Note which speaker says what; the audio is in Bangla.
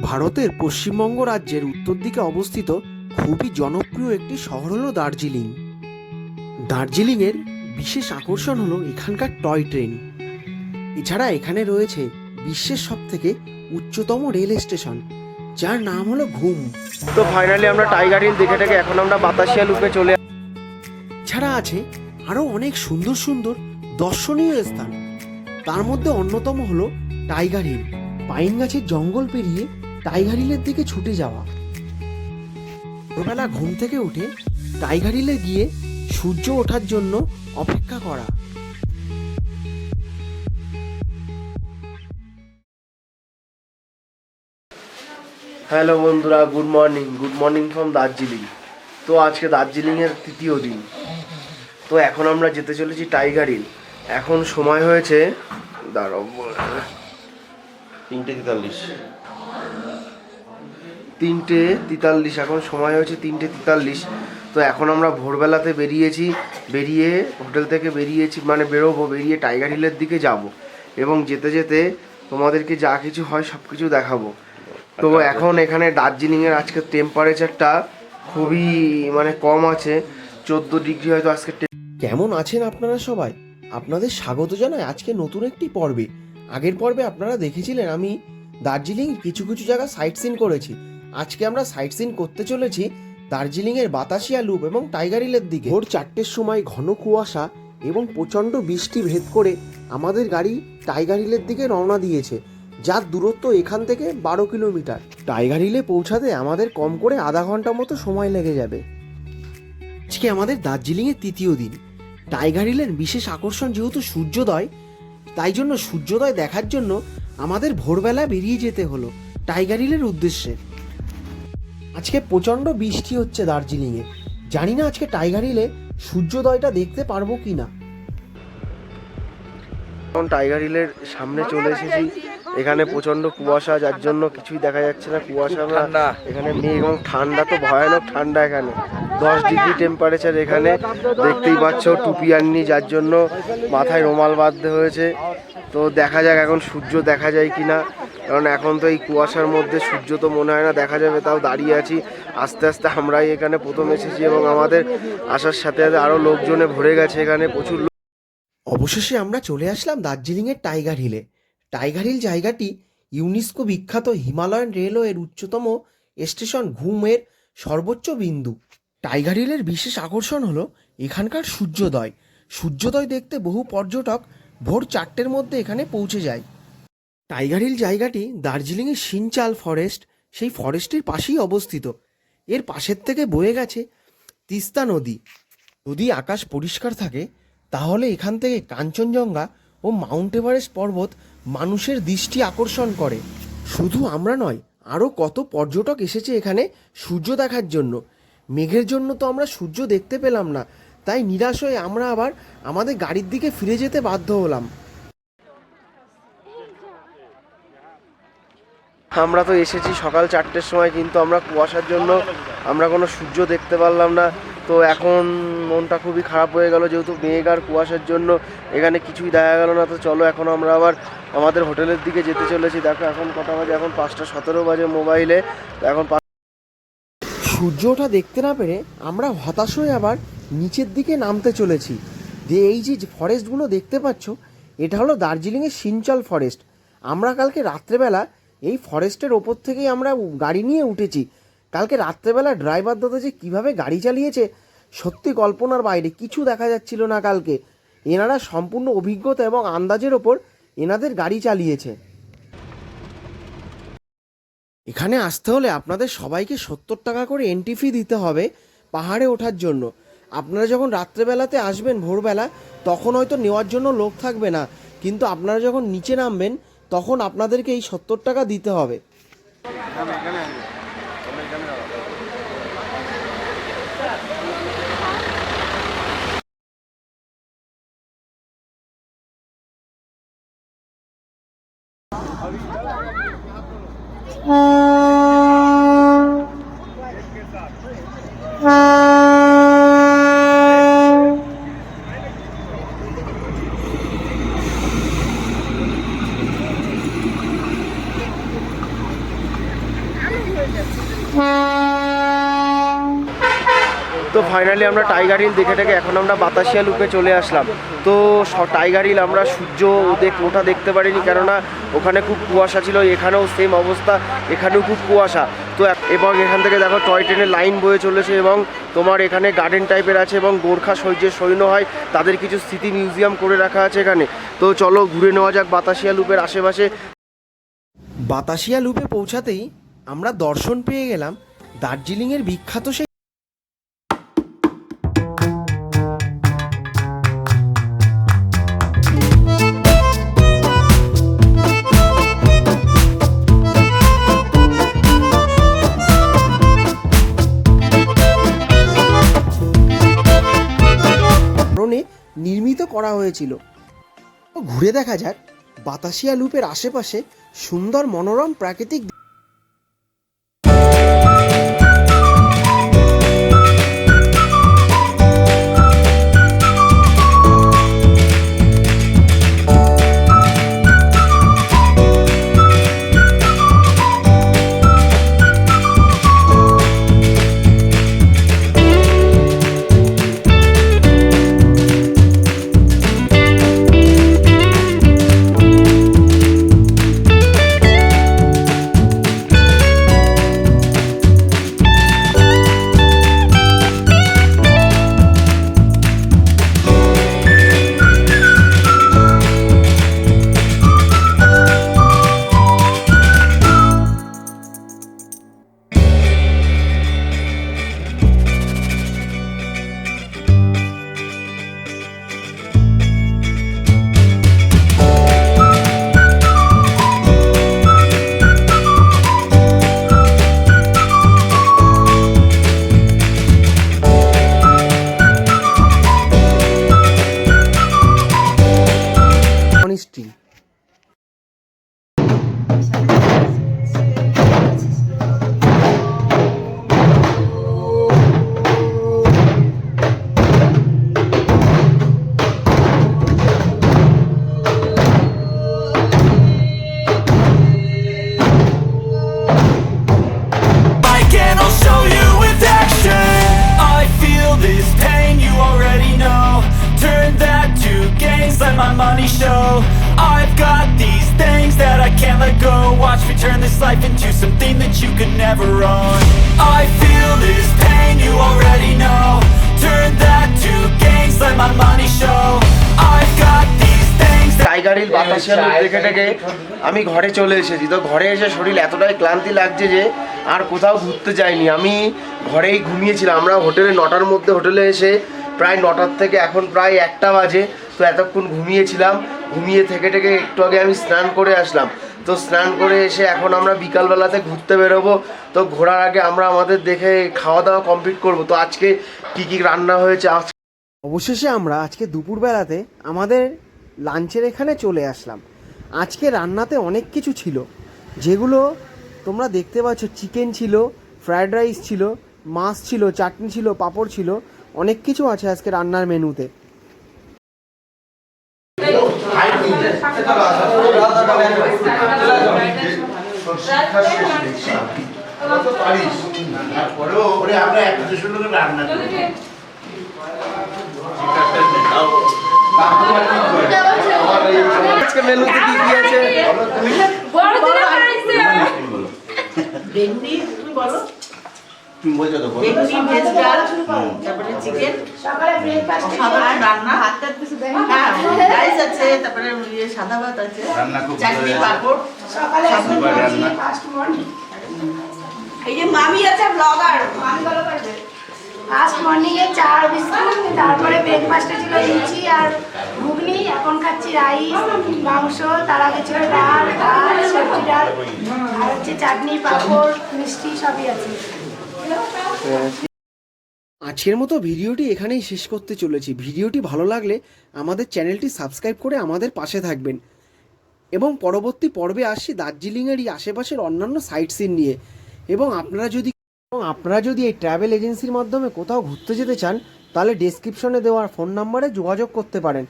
Speaker 1: ভারতের পশ্চিমবঙ্গ রাজ্যের উত্তর দিকে অবস্থিত খুবই জনপ্রিয় একটি শহর হলো দার্জিলিং। দার্জিলিংয়ের বিশেষ আকর্ষণ হলো এখানকার টয় ট্রেন। এছাড়া এখানে রয়েছে বিশ্বের সবথেকে উচ্চতম রেল স্টেশন, যার নাম হলো ঘুম।
Speaker 2: তো ফাইনালি আমরা টাইগার হিল দেখে থেকে এখন আমরা বাতাসিয়া লুপে চলে।
Speaker 1: এছাড়া আছে আরও অনেক সুন্দর সুন্দর দর্শনীয় স্থান। তার মধ্যে অন্যতম হলো টাইগার হিল। পাইন গাছের জঙ্গল পেরিয়ে টাইগার হিলের দিকে ছুটে যাওয়া। ভোরবেলা ঘুম থেকে উঠে টাইগার হিলে গিয়ে সূর্য ওঠার জন্য অপেক্ষা করা।
Speaker 2: হ্যালো বন্ধুরা, গুড মর্নিং ফ্রম দার্জিলিং। তো আজকে দার্জিলিংয়ের তৃতীয় দিন। তো এখন আমরা যেতে চলেছি টাইগার হিল। এখন সময় হয়েছে 3:43। এখন সময় হয়েছে 3:43। তো এখন আমরা ভোরবেলাতে বেরিয়ে হোটেল থেকে বেরিয়ে টাইগার হিলের দিকে যাব এবং যেতে যেতে তোমাদেরকে যা কিছু হয় সব কিছু দেখাবো। তো এখন এখানে দার্জিলিংয়ের আজকে টেম্পারেচারটা খুবই কম আছে, 14 ডিগ্রি হয়তো আজকে।
Speaker 1: কেমন আছেন আপনারা সবাই? আপনাদের স্বাগত জানাই আজকে নতুন একটি পর্বে। আগের পর্বে আপনারা দেখেছিলেন আমি দার্জিলিং কিছু কিছু জায়গা সাইট সিন করেছি। আজকে আমরা সাইট সিন করতে চলেছি দার্জিলিংয়ের বাতাসিয়া লুপ এবং টাইগার হিলের দিকে। ভোর 4টের সময় ঘন কুয়াশা এবং প্রচণ্ড বৃষ্টি ভেদ করে আমাদের গাড়ি টাইগার হিলের দিকে রওনা দিয়েছে, যার দূরত্ব এখান থেকে 12 কিলোমিটার। টাইগার হিলে পৌঁছাতে আমাদের কম করে আধা ঘন্টা মতো সময় লেগে যাবে। আজকে আমাদের দার্জিলিংয়ের তৃতীয় দিন। টাইগার হিলের বিশেষ আকর্ষণ যেহেতু সূর্যোদয়, তাই জন্য সূর্যোদয় দেখার জন্য আমাদের ভোরবেলা বেরিয়ে যেতে হলো টাইগার হিলের উদ্দেশ্যে। আজকে প্রচণ্ড বৃষ্টি হচ্ছে দার্জিলিংয়ে। জানি না আজকে টাইগার হিলে সূর্যোদয়টা দেখতে পারবো কি না।
Speaker 2: এখন টাইগার হিলের সামনে চলে এসেছি। এখানে প্রচন্ড কুয়াশা, যার জন্য কিছুই দেখা যাচ্ছে না। কুয়াশা, এখানে মেঘ এবং ঠান্ডা, তো ভয়ানক ঠান্ডা। এখানে 10 ডিগ্রি টেম্পারেচার। এখানে দেখতেই পাচ্ছ টুপি আননি, যার জন্য মাথায় রুমাল বাঁধতে হয়েছে। তো দেখা যাক এখন সূর্য দেখা যায় কিনা, কারণ এখন তো এই কুয়াশার মধ্যে সূর্য তো মনে হয় না দেখা যাবে। তাও দাঁড়িয়ে আছি। আস্তে আস্তে আমরাই এখানে প্রথম এসেছি এবং আমাদের আসার সাথে সাথে আরও লোকজনে ভরে গেছে এখানে প্রচুর।
Speaker 1: অবশেষে আমরা চলে আসলাম দার্জিলিংয়ের টাইগার হিলে। টাইগার হিল জায়গাটি ইউনেস্কো বিখ্যাত হিমালয়ান রেলওয়ের উচ্চতম স্টেশন ঘুমের সর্বোচ্চ বিন্দু। টাইগার হিলের বিশেষ আকর্ষণ হলো এখানকার সূর্যোদয়। সূর্যোদয় দেখতে বহু পর্যটক ভোর 4টের মধ্যে এখানে পৌঁছে যায়। টাইগার হিল জায়গাটি দার্জিলিংয়ের সিনচাল ফরেস্ট, সেই ফরেস্টের পাশেই অবস্থিত। এর পাশের থেকে বয়ে গেছে তিস্তা নদী। যদি আকাশ পরিষ্কার থাকে তাহলে এখান থেকে কাঞ্চনজঙ্ঘা ও মাউন্ট এভারেস্ট পর্বত মানুষের দৃষ্টি আকর্ষণ করে। শুধু আমরা নয়, আরও কত পর্যটক এসেছে এখানে সূর্য দেখার জন্য। মেঘের জন্য তো আমরা সূর্য দেখতে পেলাম না, তাই নিরাশ হয়ে আমরা আবার আমাদের গাড়ির দিকে ফিরে যেতে বাধ্য হলাম।
Speaker 2: আমরা তো এসেছি সকাল 4টের সময়, কিন্তু আমরা কুয়াশার জন্য আমরা কোনো সূর্য দেখতে পারলাম না। তো এখন মনটা খুবই খারাপ হয়ে গেল, যেহেতু মেঘ আর কুয়াশার জন্য এখানে কিছুই দেখা গেল না। তো চলো এখন আমরা আবার আমাদের হোটেলের দিকে যেতে চলেছি। দেখো এখন কটা বাজে, এখন 5:17 বাজে মোবাইলে। তো এখন
Speaker 1: সূর্য ওঠা দেখতে না পেরে আমরা হতাশ হয়ে আবার নিচের দিকে নামতে চলেছি। যে এই যে ফরেস্টগুলো দেখতে পাচ্ছ, এটা হলো দার্জিলিংয়ের সিনচাল ফরেস্ট। আমরা কালকে রাত্রেবেলা এই ফরেস্টের ওপর থেকেই আমরা গাড়ি নিয়ে উঠেছি। কালকে রাত্রেবেলা ড্রাইভার দাদা যে কীভাবে গাড়ি চালিয়েছে, সত্যি কল্পনার বাইরে। কিছু দেখা যাচ্ছিল না কালকে। এনারা সম্পূর্ণ অভিজ্ঞতা এবং আন্দাজের ওপর এনাদের গাড়ি চালিয়েছে। এখানে আসতে হলে আপনাদের সবাইকে 70 টাকা করে এন্ট্রি ফি দিতে হবে পাহাড়ে ওঠার জন্য। আপনারা যখন রাত্রেবেলাতে আসবেন ভোরবেলা, তখন হয়তো নেওয়ার জন্য লোক থাকবে না, কিন্তু আপনারা যখন নিচে নামবেন তখন আপনাদেরকে এই 70 টাকা দিতে হবে।
Speaker 2: তো ফাইনালি আমরা টাইগার হিল দেখে থেকে এখন আমরা বাতাসিয়া লুপে চলে আসলাম। তো টাইগার হিল আমরা সূর্য ওঠা দেখতে পারিনি, কেননা ওখানে খুব কুয়াশা ছিল। এখানেও সেম অবস্থা, এখানেও খুব কুয়াশা। তো এবং এখান থেকে দেখো টয় ট্রেনের লাইন বয়ে চলেছে এবং তোমার এখানে গার্ডেন টাইপের আছে এবং গোর্খা যে সৈন্য হয় তাদের কিছু স্মৃতি মিউজিয়াম করে রাখা আছে এখানে। তো চলো ঘুরে নেওয়া যাক বাতাসিয়া লুপের আশেপাশে।
Speaker 1: বাতাসিয়া লুপে পৌঁছাতেই আমরা দর্শন পেয়ে গেলাম দার্জিলিংয়ের বিখ্যাত সেই নির্মিত করা হয়েছিল। ঘুরে দেখা যাক বাতাসিয়া লুপের আশেপাশে সুন্দর মনোরম প্রাকৃতিক। Street
Speaker 3: my money show. I've got these things that I can't let go. Watch me turn this life into something that you could never own. I feel this pain, you already know. Turn that to gains, let my money show. I've got these things that
Speaker 2: Tiger Hill Batasia Loop দেখে থেকে আমি ঘরে চলে এসেছি। তো ঘরে এসে শরীর এতটাই ক্লান্তি লাগছে যে আর কোথাও ঘুরতে যাইনি, আমি ঘরেই ঘুমিয়েছিলাম। আমরা হোটেলে 9টার মধ্যে হোটেলে এসে প্রায় 9টার থেকে এখন প্রায় 1টা বাজে। তো এতক্ষণ ঘুমিয়েছিলাম, ঘুমিয়ে থেকে একটু আগে আমি স্নান করে আসলাম। তো স্নান করে এসে এখন আমরা বিকালবেলাতে ঘুরতে বেরোবো। তো ঘোরার আগে আমরা আমাদের দেখে খাওয়া দাওয়া কমপ্লিট করব। তো আজকে কি কি রান্না হয়েছে
Speaker 1: অবশেষে আমরা আজকে দুপুরবেলাতে আমাদের লাঞ্চের এখানে চলে আসলাম। আজকে রান্নাতে অনেক কিছু ছিল, যেগুলো তোমরা দেখতে পাচ্ছ। চিকেন ছিল, ফ্রায়েড রাইস ছিল, মাছ ছিল, চাটনি ছিল, পাঁপড় ছিল, অনেক কিছু আছে আজকে রান্নার মেনুতে।
Speaker 2: আজকে মেনুতে কি কি আছে?
Speaker 4: ভেন্ডি, তুমি বলো। ভেন্ডি, ভেজ ডাল, তারপরে চিকেন, খাবার রান্না, হ্যাঁ, রাইস আছে, তারপরে সাদা ভাত আছে, চাটনি, পাঁপড়, এই যে মামি আছে ব্লগার, মামি ভালো পারবে।
Speaker 5: ফার্স্ট মর্নিংয়ে চা আর বিস্কুট, তারপরে ব্রেকফাস্টে ছিল লুচি আর ঘুগনি, এখন খাচ্ছি রাইস, মাংস, তার আগে ছিল ডাল, সবজি ডাল, আর হচ্ছে চাটনি, পাঁপড়, মিষ্টি সবই আছে।
Speaker 1: আজকের মতো ভিডিওটি এখানেই শেষ করতে চলেছি। ভিডিওটি ভালো লাগলে আমাদের চ্যানেলটি সাবস্ক্রাইব করে আমাদের পাশে থাকবেন এবং পরবর্তী পর্বে আসছি দার্জিলিংয়েরই আশেপাশের অন্যান্য সাইট সিন নিয়ে। এবং আপনারা যদি এই ট্রাভেল এজেন্সির মাধ্যমে কোথাও ঘুরতে যেতে চান, তাহলে ডেসক্রিপশনে দেওয়া ফোন নাম্বারে যোগাযোগ করতে পারেন।